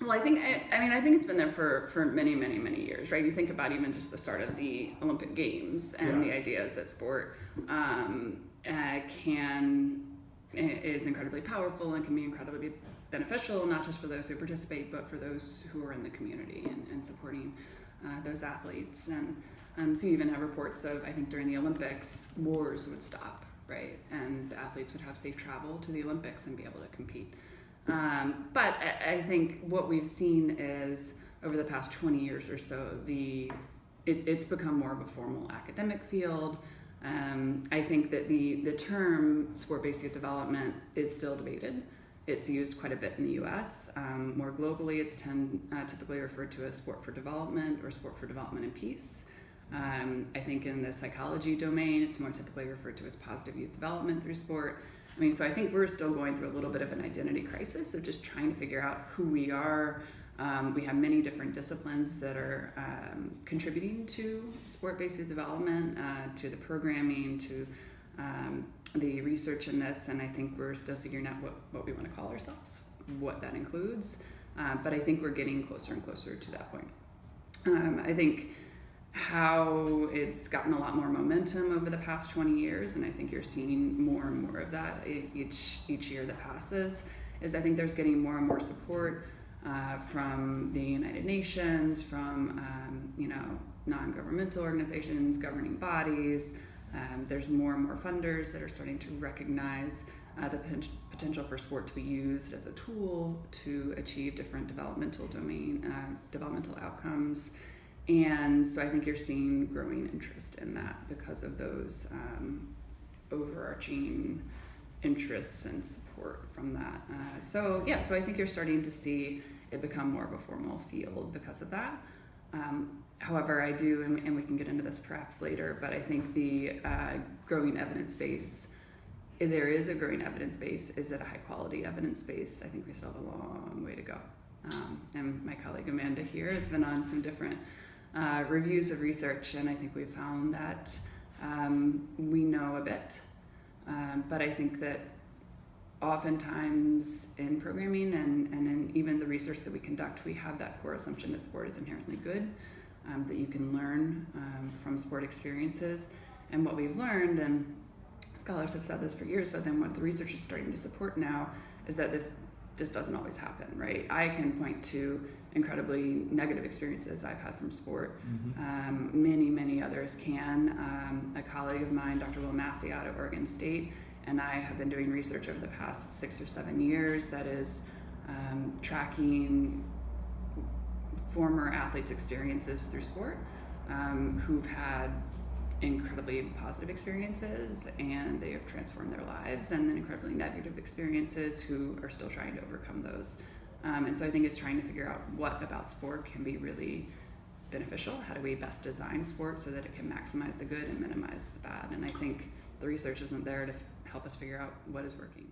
Well, I think it's been there for many, many, many years, right? You think about even just the start of the Olympic Games and the ideas that sport is incredibly powerful and can be incredibly beneficial, not just for those who participate, but for those who are in the community and supporting those athletes. And so you even have reports of, I think during the Olympics, wars would stop, right? And the athletes would have safe travel to the Olympics and be able to compete. But I think what we've seen is over the past 20 years or so, it's become more of a formal academic field. I think that the term sport-based youth development is still debated. It's used quite a bit in the US. More globally, it's typically referred to as sport for development or sport for development and peace. I think in the psychology domain, it's more typically referred to as positive youth development through sport. So I think we're still going through a little bit of an identity crisis of just trying to figure out who we are. We have many different disciplines that are contributing to sport-based youth development, to the programming, to the research in this, and I think we're still figuring out what we want to call ourselves, what that includes. But I think we're getting closer and closer to that point. I think how it's gotten a lot more momentum over the past 20 years, and I think you're seeing more and more of that each year that passes, is I think there's getting more and more support from the United Nations, from non-governmental organizations, governing bodies. There's more and more funders that are starting to recognize the potential for sport to be used as a tool to achieve different developmental outcomes. And so I think you're seeing growing interest in that because of those overarching interests and support from that. So I think you're starting to see it become more of a formal field because of that. However, I do, and we can get into this perhaps later, but I think the growing evidence base, if there is a growing evidence base, is it a high quality evidence base? I think we still have a long way to go. And my colleague Amanda here has been on some different reviews of research, and I think we've found that we know a bit, but I think that oftentimes in programming and in even the research that we conduct, we have that core assumption that sport is inherently good, that you can learn from sport experiences. And what we've learned, and scholars have said this for years, but then what the research is starting to support now is that this doesn't always happen, right? I can point to incredibly negative experiences I've had from sport. Many others can. A colleague of mine, Dr. Will Massey out at Oregon State, and I have been doing research over the past 6 or 7 years that is tracking former athletes' experiences through sport, who've had incredibly positive experiences and they have transformed their lives, and then incredibly negative experiences who are still trying to overcome those. And so I think it's trying to figure out what about sport can be really beneficial. How do we best design sport so that it can maximize the good and minimize the bad? And I think the research isn't there to help us figure out what is working.